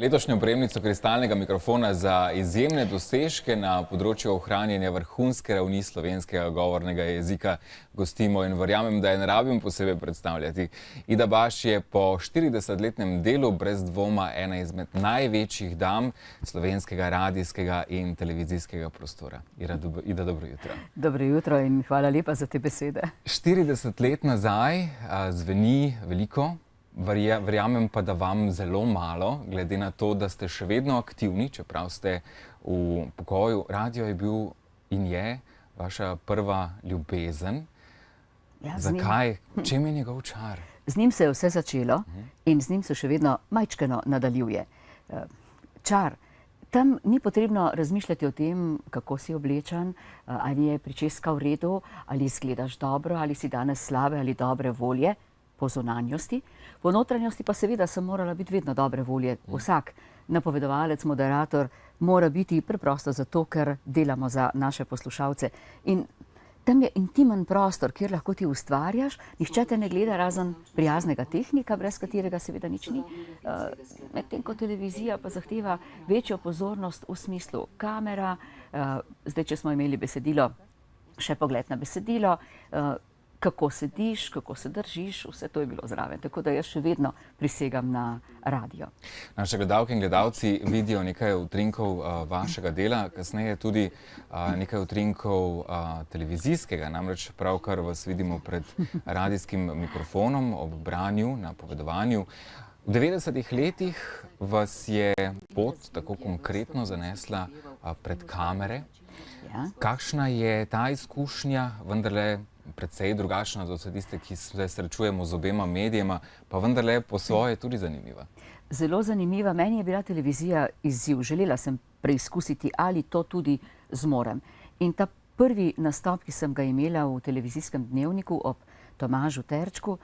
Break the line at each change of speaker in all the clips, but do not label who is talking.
Letošnjo prejemnico kristalnega mikrofona za izjemne dosežke na področju ohranjanja vrhunske ravni slovenskega govornega jezika gostimo in verjamem, da je ne rabim posebej predstavljati. Ida Baš je po 40-letnem delu brez dvoma ena izmed največjih dam slovenskega radijskega in televizijskega prostora. Ida, dobro jutro.
Dobro jutro in hvala lepa za te besede.
40 let nazaj zveni veliko. Verjamem pa, da vam zelo malo, glede na to, da ste še vedno aktivni, čeprav ste v pokoju. Radio je bil in je vaša prva ljubezen.
Ja,
zakaj? Čem je njegov čar?
Z njim se je vse začelo in z njim se še vedno majčkeno nadaljuje. Čar. Tam ni potrebno razmišljati o tem, kako si oblečen, ali je pričeska v redu, ali izgledaš dobro, ali si danes slabe ali dobre volje. Po zunanjosti, po notranjosti pa seveda sem morala biti vedno dobre volje. Vsak napovedovalec, moderator mora biti preprosto zato, ker delamo za naše poslušalce. In tam je intimen prostor, kjer lahko ti ustvarjaš, nihče te ne gleda razen prijaznega tehnika, brez katerega seveda nič ni. Medtem ko televizija pa zahteva večjo pozornost v smislu kamera, zdaj, če smo imeli besedilo, še pogled na besedilo, kako sediš, kako se držiš, vse to je bilo zraven. Tako da jaz še vedno prisegam na radio.
Naše gledalke in gledalci vidijo nekaj utrinkov vašega dela, kasneje tudi nekaj utrinkov televizijskega, namreč pravkar vas vidimo pred radijskim mikrofonom ob branju, napovedovanju. V 90-ih letih vas je pot tako konkretno zanesla pred kamere.
Ja.
Kakšna je ta izkušnja, vendarle precej drugačna od tiste, ki se srečujemo z obema medijema, pa vendarle po svoje tudi zanimiva?
Zelo zanimiva. Meni je bila televizija izziv. Želela sem preizkusiti, ali to tudi zmorem. In ta prvi nastop, ki sem ga imela v televizijskem dnevniku ob Tomažu Terčku,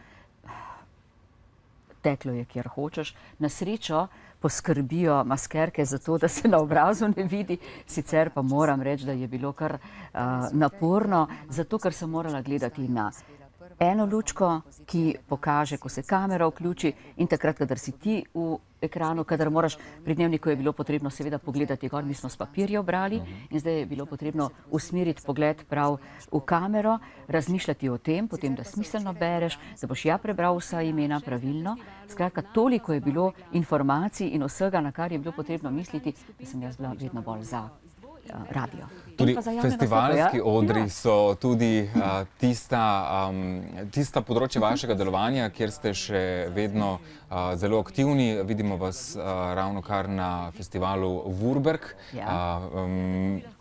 teklo je, kjer hočeš. Na srečo poskrbijo maskerke za to, da se na obrazu ne vidi. Sicer pa moram reči, da je bilo kar naporno, zato ker sem morala gledati na eno lučko, ki pokaže, ko se kamera vključi, in takrat, kadar si ti v ekranu, kadar moraš, pri dnevniku je bilo potrebno seveda pogledati gor, mi smo s papirja brali in zdaj je bilo potrebno usmeriti pogled prav v kamero, razmišljati o tem, potem da smiselno bereš, da boš ja prebral vsa imena pravilno. Skratka, toliko je bilo informacij in vsega, na kar je bilo potrebno misliti, da sem jaz bila vedno bolj za radio.
Tudi festivalski odri so tudi tista področja vašega delovanja, kjer ste še vedno zelo aktivni. Vidimo vas ravno kar na festivalu Vurberk.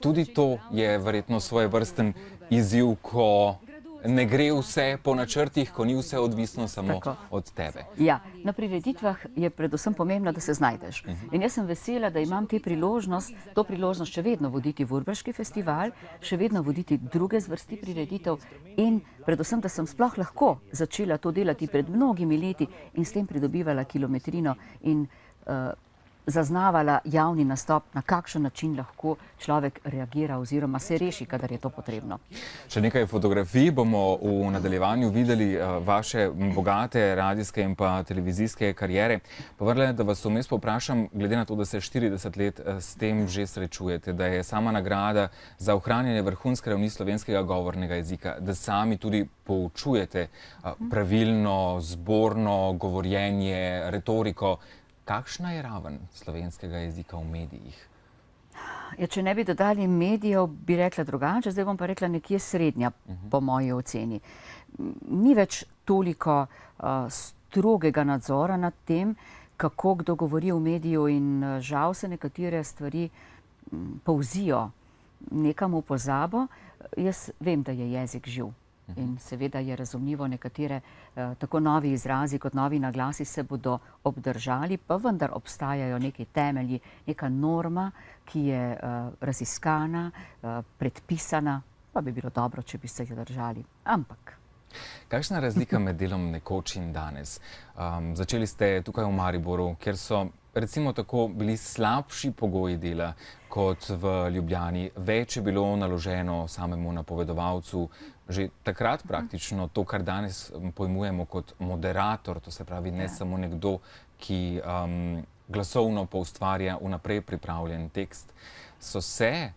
Tudi to je verjetno svojevrsten izziv, ko ne gre vse po načrtih, ko ni vse odvisno samo od tebe.
Ja, na prireditvah je predvsem pomembno, da se znajdeš. In jaz sem vesela, da imam to priložnost še vedno voditi Vurberški festival, še vedno voditi druge zvrsti prireditev in predvsem, da sem sploh lahko začela to delati pred mnogimi leti in s tem pridobivala kilometrino in zaznavala javni nastop, na kakšen način lahko človek reagira oziroma se reši, kadar je to potrebno.
Še nekaj fotografij bomo v nadaljevanju videli vaše bogate radijske in pa televizijske kariere. Pa vendarle, da vas vmes povprašam, glede na to, da se 40 let s tem že srečujete, da je sama nagrada za ohranjanje vrhunske ravni slovenskega govornega jezika, da sami tudi poučujete pravilno, zborno govorjenje, retoriko. Kakšna je raven slovenskega jezika v medijih?
Ja, če ne bi dodali medijev, bi rekla drugače, zdaj bom pa rekla nekje srednja, po moji oceni. Ni več toliko strogega nadzora nad tem, kako kdo govori v mediju in žal se nekatere stvari povzijo nekam v pozabo. Jaz vem, da je jezik živ. In seveda je razumljivo, nekatere tako novi izrazi kot novi naglasi se bodo obdržali, pa vendar obstajajo neki temelji, neka norma, ki je raziskana, predpisana, pa bi bilo dobro, če bi se jo držali. Ampak.
Kakšna je razlika med delom nekoč in danes? Začeli ste tukaj v Mariboru, kjer so recimo tako bili slabši pogoji dela kot v Ljubljani. Več je bilo naloženo samemu napovedovalcu. Že takrat praktično to, kar danes pojmujemo kot moderator, to se pravi ne samo nekdo, ki glasovno poustvarja vnaprej pripravljen tekst. So se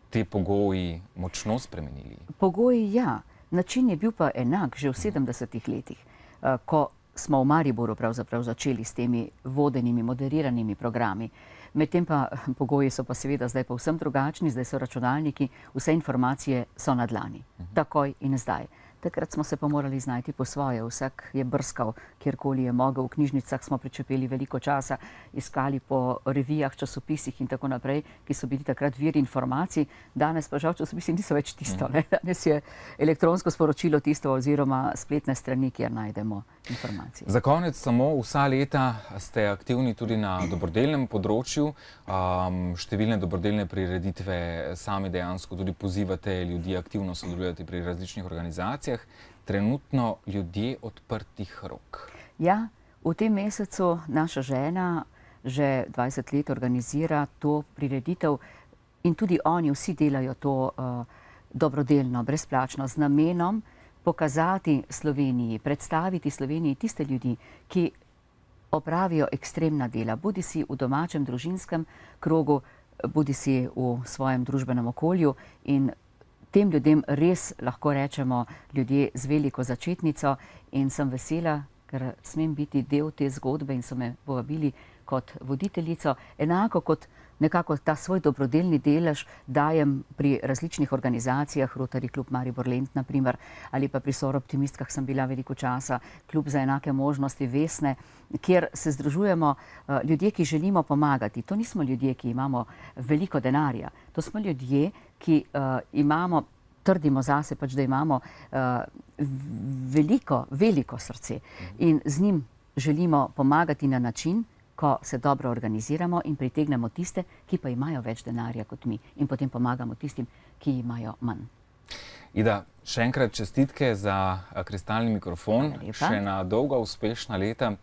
ti pogoji močno spremenili?
Pogoji ja, način je bil pa enak že v 70-ih letih, ko smo v Mariboru pravzaprav začeli s temi vodenimi, moderiranimi programi. Medtem pa pogoji so pa seveda zdaj povsem drugačni, zdaj so računalniki, vse informacije so na dlani, takoj in zdaj. Takrat smo se pa morali znajti po svoje, vsak je brskal, kjerkoli je mogel, v knjižnicah smo pričepeli veliko časa, iskali po revijah, časopisih in tako naprej, ki so bili takrat vir informacij. Danes pa žal časopisi niso več tisto, ne? Danes je elektronsko sporočilo tisto oziroma spletne strani, kjer najdemo informacije.
Za konec samo, vsa leta ste aktivni tudi na dobrodelnem področju, številne dobrodelne prireditve, sami dejansko tudi pozivate ljudi aktivno sodelujati pri različnih organizacijah. Trenutno ljudje odprtih rok. Ja,
v tem mesecu naša žena že 20 let organizira to prireditev in tudi oni vsi delajo to dobrodelno, brezplačno, z namenom pokazati Sloveniji, predstaviti Sloveniji tiste ljudi, ki opravijo ekstremna dela, bodisi v domačem družinskem krogu, bodisi v svojem družbenem okolju, in tem ljudem res lahko rečemo ljudje z veliko začetnico, in sem vesela, ker smem biti del te zgodbe in so me povabili kot voditeljico, enako kot nekako ta svoj dobrodelni delež dajem pri različnih organizacijah, Rotary klub Maribor Lent, naprimer, ali pa pri Soroptimistkah sem bila veliko časa, klub za enake možnosti Vesne, kjer se združujemo ljudje, ki želimo pomagati. To nismo ljudje, ki imamo veliko denarja, to smo ljudje, ki imamo, trdimo zase pač, da imamo veliko srce in z njim želimo pomagati na način, ko se dobro organiziramo in pritegnemo tiste, ki pa imajo več denarja kot mi, in potem pomagamo tistim, ki imajo manj.
Ida, še enkrat čestitke za kristalni mikrofon, še na dolga uspešna leta,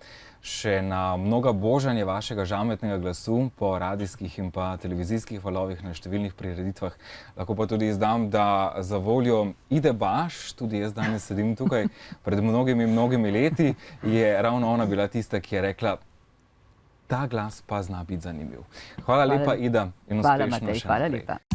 še na mnoga božanje vašega žametnega glasu po radijskih in pa televizijskih valovih na številnih prireditvah. Lahko pa tudi izdam, da za voljo Ide Baš, tudi jaz danes sedim tukaj, pred mnogimi leti, je ravno ona bila tista, ki je rekla, ta glas pa zna biti zanimiv. Hvala lepa, Ida, in uspešno še naprej.